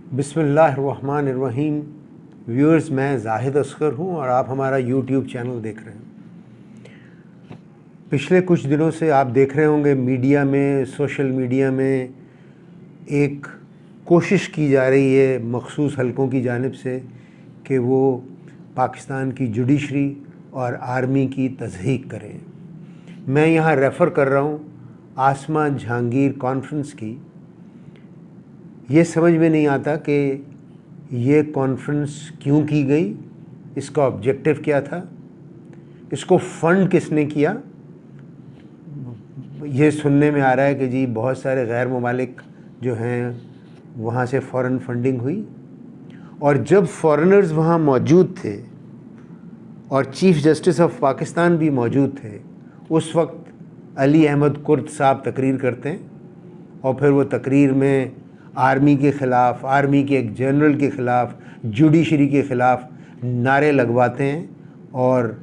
बिस्मिल्लाहिर्रहमानिर्रहीम। व्यूअर्स, मैं जाहिद असगर हूँ और आप हमारा यूट्यूब चैनल देख रहे हैं। पिछले कुछ दिनों से आप देख रहे होंगे मीडिया में, सोशल मीडिया में एक कोशिश की जा रही है मखसूस हलकों की जानिब से कि वो पाकिस्तान की जुडिशरी और आर्मी की तज़हीक करें। मैं यहाँ रेफ़र कर रहा हूँ आसमा जहांगीर कॉन्फ्रेंस की। ये समझ में नहीं आता कि ये कॉन्फ्रेंस क्यों की गई, इसका ऑब्जेक्टिव क्या था, इसको फ़ंड किसने किया। ये सुनने में आ रहा है कि जी बहुत सारे गैर ममालिक जो हैं वहाँ से फ़ॉरेन फंडिंग हुई, और जब फ़ॉरेनर्स वहाँ मौजूद थे और चीफ़ जस्टिस ऑफ पाकिस्तान भी मौजूद थे, उस वक्त अली अहमद कुर्द साहब तकरीर करते हैं और फिर वो तकरीर में आर्मी के ख़िलाफ़, आर्मी के एक जनरल के ख़िलाफ़, जुडिशरी के ख़िलाफ़ नारे लगवाते हैं और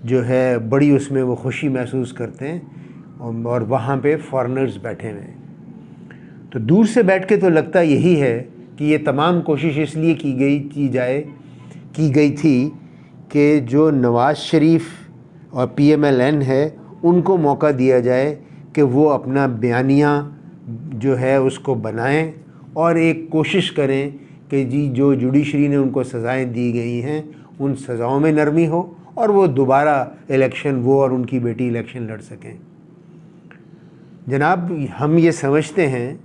जो है बड़ी उसमें वो खुशी महसूस करते हैं और वहाँ पे फॉरेनर्स बैठे हुए हैं। तो दूर से बैठ के तो लगता यही है कि ये तमाम कोशिश इसलिए की गई थी कि जो नवाज़ शरीफ और PMLN है उनको मौका दिया जाए कि वो अपना बयानिया जो है उसको बनाएं और एक कोशिश करें कि जी जो जुडिशरी ने उनको सज़ाएं दी गई हैं उन सज़ाओं में नरमी हो और वो दोबारा इलेक्शन, वो और उनकी बेटी इलेक्शन लड़ सकें। जनाब, हम ये समझते हैं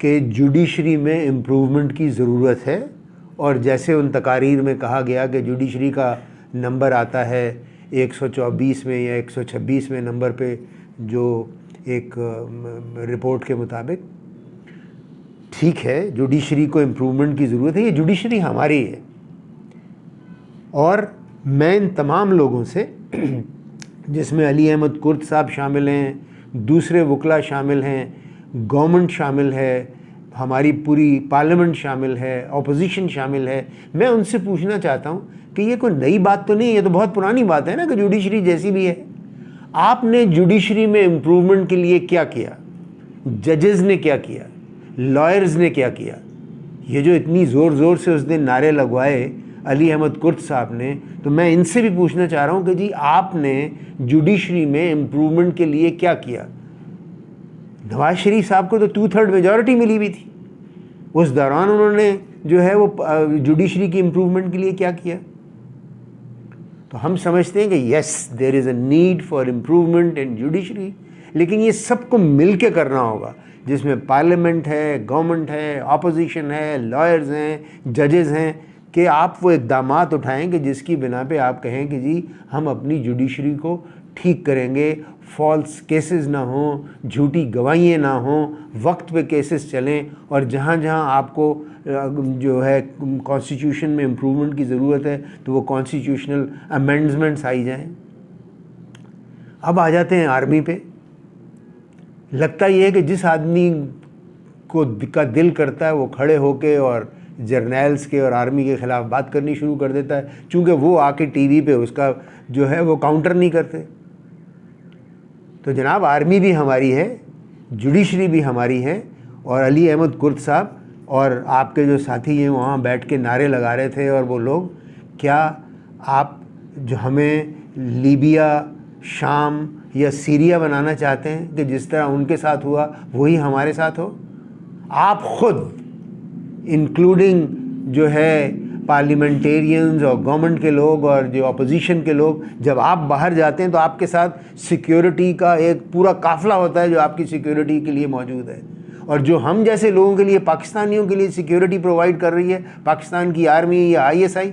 कि जुडिशरी में इम्प्रूवमेंट की ज़रूरत है, और जैसे उन तकारीर में कहा गया कि जुडिशरी का नंबर आता है 124 में या 126वें नंबर पे, जो एक रिपोर्ट के मुताबिक, ठीक है, जुडिशरी को इम्प्रूवमेंट की ज़रूरत है। ये जुडिशरी हमारी है और मैं इन तमाम लोगों से जिसमें अली अहमद कुर्द साहब शामिल हैं, दूसरे वकला शामिल हैं, गवर्नमेंट शामिल है, हमारी पूरी पार्लियामेंट शामिल है, अपोजिशन शामिल है, मैं उनसे पूछना चाहता हूँ कि ये कोई नई बात तो नहीं है, ये तो बहुत पुरानी बात है ना कि जुडिशरी जैसी भी है। आपने जुडिशरी में इम्प्रूवमेंट के लिए क्या किया? जजेस ने क्या किया? लॉयर्स ने क्या किया? ये जो इतनी ज़ोर से उस दिन नारे लगवाए अली अहमद कुर्द साहब ने, तो मैं इनसे भी पूछना चाह रहा हूँ कि जी आपने जुडिशरी में इम्प्रूवमेंट के लिए क्या किया? नवाज़ शरीफ साहब को तो 2/3 मेजॉरिटी मिली हुई थी, उस दौरान उन्होंने जो है वो जुडिशरी की इम्प्रूवमेंट के लिए क्या किया? तो हम समझते हैं कि yes, there is a need for improvement in judiciary, लेकिन ये सबको मिल के करना होगा, जिसमें पार्लियामेंट है, गवर्नमेंट है, अपोजिशन है, लॉयर्स हैं, जजेस हैं, कि आप वो इक़दामात उठाएं कि जिसकी बिना पे आप कहें कि जी हम अपनी जुडिशरी को ठीक करेंगे, फॉल्स केसेस ना हों, झूठी गवाहियाँ ना हों, वक्त पे केसेस चलें, और जहाँ जहाँ आपको जो है कॉन्स्टिट्यूशन में इम्प्रूवमेंट की ज़रूरत है तो वो कॉन्स्टिट्यूशनल अमेंडमेंट्स आई जाएं। अब आ जाते हैं आर्मी पे। लगता ये है कि जिस आदमी का दिल करता है वो खड़े होके और जर्नल्स के और आर्मी के ख़िलाफ़ बात करनी शुरू कर देता है, चूँकि वो आके टीवी पे उसका जो है वो काउंटर नहीं करते। तो जनाब, आर्मी भी हमारी है, जुडिशरी भी हमारी है, और अली अहमद कुर्द साहब और आपके जो साथी हैं वहाँ बैठ के नारे लगा रहे थे, और वो लोग, क्या आप जो हमें लीबिया, शाम या सीरिया बनाना चाहते हैं कि जिस तरह उनके साथ हुआ वही हमारे साथ हो? आप ख़ुद इंक्लूडिंग जो है पार्लियामेंटेरियंस और गवर्नमेंट के लोग और जो अपोजिशन के लोग, जब आप बाहर जाते हैं तो आपके साथ सिक्योरिटी का एक पूरा काफ़िला होता है जो आपकी सिक्योरिटी के लिए मौजूद है, और जो हम जैसे लोगों के लिए, पाकिस्तानियों के लिए सिक्योरिटी प्रोवाइड कर रही है पाकिस्तान की आर्मी या ISI,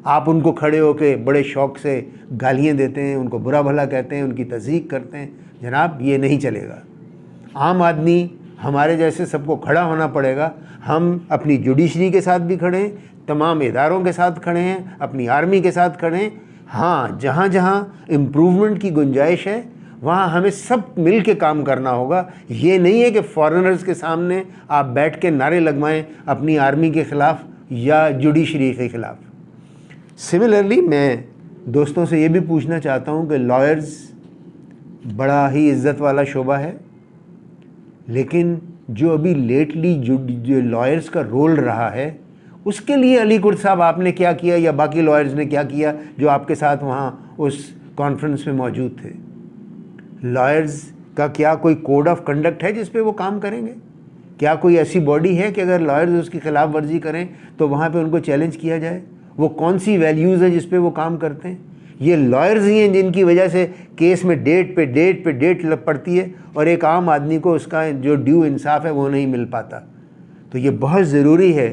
आप उनको खड़े होकर बड़े शौक़ से गालियाँ देते हैं, उनको बुरा भला कहते हैं, उनकी तज़हीक करते हैं। जनाब, ये नहीं चलेगा। आम आदमी, हमारे जैसे सबको खड़ा होना पड़ेगा। हम अपनी जुडिशरी के साथ भी खड़े हैं, तमाम इदारों के साथ खड़े हैं, अपनी आर्मी के साथ खड़े हैं। हाँ, जहाँ जहाँ इम्प्रूवमेंट की गुंजाइश है वहाँ हमें सब मिल के काम करना होगा। ये नहीं है कि फॉरेनर्स के सामने आप बैठ के नारे लगवाएं अपनी आर्मी के ख़िलाफ़ या जुडिशरी के ख़िलाफ़। सिमिलरली मैं दोस्तों से ये भी पूछना चाहता हूँ कि लॉयर्स बड़ा ही इज़्ज़त वाला शोबा है, लेकिन जो अभी लेटली जो लॉयर्स का रोल रहा है, उसके लिए अली कुर्द साहब आपने क्या किया या बाकी लॉयर्स ने क्या किया जो आपके साथ वहाँ उस कॉन्फ्रेंस में मौजूद थे? लॉयर्स का क्या कोई कोड ऑफ कंडक्ट है जिस पे वो काम करेंगे? क्या कोई ऐसी बॉडी है कि अगर लॉयर्स उसकी खिलाफ वर्जी करें तो वहाँ पे उनको चैलेंज किया जाए? वो कौन सी वैल्यूज़ हैं जिस पे वो काम करते हैं? ये लॉयर्स ही हैं जिनकी वजह से केस में डेट पे डेट लग पड़ती है और एक आम आदमी को उसका जो ड्यू इंसाफ है वो नहीं मिल पाता। तो ये बहुत ज़रूरी है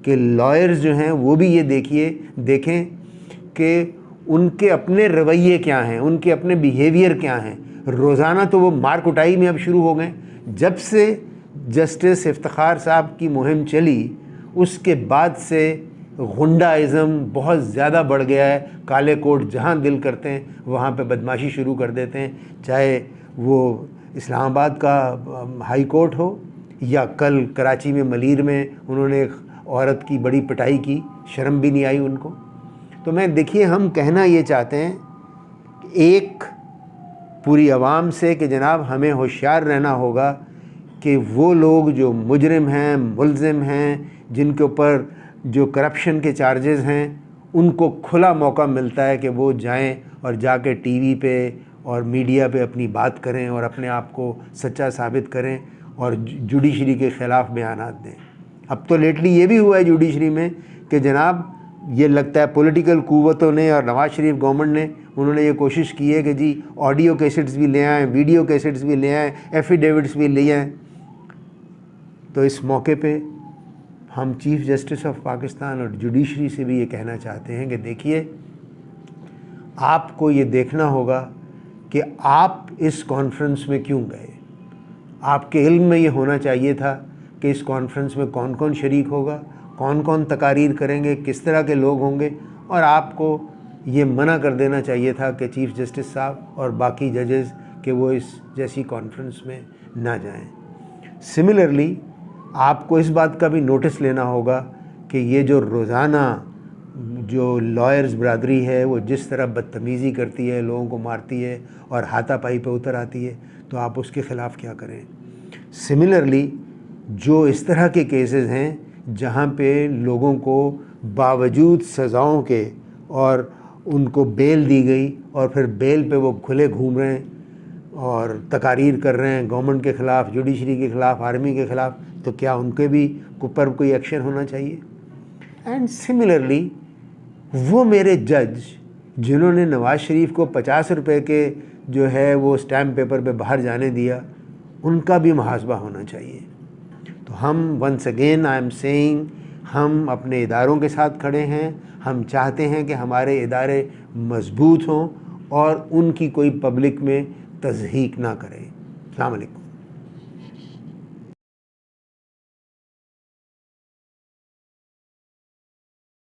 कि लॉयर्स जो हैं वो भी ये देखें कि उनके अपने रवैये क्या हैं, उनके अपने बिहेवियर क्या हैं। रोज़ाना तो वो मार कुटाई में अब शुरू हो गए। जब से जस्टिस इफ्तिखार साहब की मुहिम चली उसके बाद से गुंडाइज़म बहुत ज़्यादा बढ़ गया है। काले कोट जहाँ दिल करते हैं वहाँ पे बदमाशी शुरू कर देते हैं, चाहे वो इस्लामाबाद का हाई कोर्ट हो या कल कराची में मलीर में उन्होंने एक औरत की बड़ी पिटाई की, शर्म भी नहीं आई उनको। तो मैं देखिए, हम कहना ये चाहते हैं एक पूरी आवाम से कि जनाब हमें होशियार रहना होगा कि वो लोग जो मुजरिम हैं, मुल्ज़िम हैं, जिनके ऊपर जो करप्शन के चार्जेस हैं, उनको खुला मौका मिलता है कि वो जाएं और जाके टीवी पे और मीडिया पे अपनी बात करें और अपने आप को सच्चा साबित करें और जुडिशरी के ख़िलाफ़ बयानात दें। अब तो लेटली ये भी हुआ है जुडिशरी में कि जनाब ये लगता है पॉलिटिकल कुव्वतों ने और नवाज़ शरीफ गवर्नमेंट ने उन्होंने ये कोशिश की है कि जी ऑडियो कैसेट्स भी ले आएँ, वीडियो कैसेट्स भी ले आएँ, एफिडेविट्स भी ले आएँ। तो इस मौके पे हम चीफ़ जस्टिस ऑफ पाकिस्तान और जुडिशरी से भी ये कहना चाहते हैं कि देखिए, आपको ये देखना होगा कि आप इस कॉन्फ्रेंस में क्यों गए। आपके इल्म में ये होना चाहिए था कि इस कॉन्फ्रेंस में कौन कौन शरीक होगा, कौन कौन तकारीर करेंगे, किस तरह के लोग होंगे, और आपको ये मना कर देना चाहिए था कि चीफ़ जस्टिस साहब और बाकी जजेस कि वो इस जैसी कॉन्फ्रेंस में ना जाएं। सिमिलरली आपको इस बात का भी नोटिस लेना होगा कि ये जो रोज़ाना जो लॉयर्स बरादरी है वो जिस तरह बदतमीज़ी करती है, लोगों को मारती है और हाथापाई पे उतर आती है, तो आप उसके ख़िलाफ़ क्या करें। सिमिलरली जो इस तरह के केसेस हैं जहाँ पे लोगों को बावजूद सज़ाओं के और उनको बेल दी गई और फिर बेल पे वो खुले घूम रहे हैं और तकारीर कर रहे हैं गवर्नमेंट के ख़िलाफ़, जुडिशरी के ख़िलाफ़, आर्मी के ख़िलाफ़, तो क्या उनके भी ऊपर कोई एक्शन होना चाहिए। एंड सिमिलरली वो मेरे जज जिन्होंने नवाज़ शरीफ को 50 रुपए के जो है वो स्टैम्प पेपर पे बाहर जाने दिया, उनका भी मुहासबा होना चाहिए। तो हम once again I am saying, हम अपने इदारों के साथ खड़े हैं। हम चाहते हैं कि हमारे इदारे मजबूत हों और उनकी कोई पब्लिक में तज़हीक ना करे। अस्सलाम वालेकुम।